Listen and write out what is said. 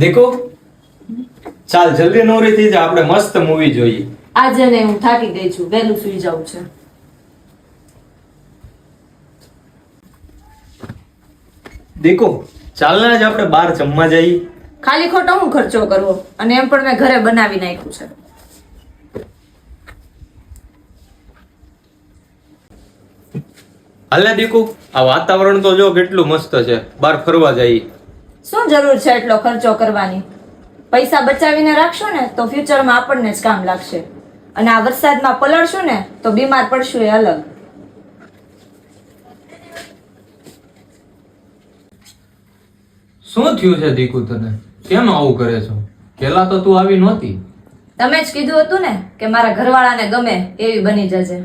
દેખો ચાલ જલ્દી નવરી થઈ જા, આપણે મસ્ત મૂવી જોઈએ. આજે ને હું થાકી ગઈ છું, વહેલું સુઈ જવું છે. દેખો ચાલ ને આજ આપણે બહાર જમવા જઈએ. ખાલી ખોટો હું ખર્ચો કરવો, અને એમ પણ મેં ઘરે બનાવી નાખ્યું છે. હાલે દીકુ, આ વાતાવરણ તો જો કેટલું મસ્ત છે, બહાર ફરવા જઈએ. શું જરૂર છે એટલો ખર્ચો કરવાની? પૈસા બચાવીને રાખશો ને તો ફ્યુચરમાં આપણને જ કામ લાગશે, અને આ વરસાદમાં પલળશું ને તો બીમાર પડશું એ અલગ. શું થયું છે દીકુ તને? કેમ આવું કરે છો? પેલા તો તું આવી નહોતી. તમે જ કીધું હતું ને કે મારા ઘરવાળાને ગમે એવી બની જજે.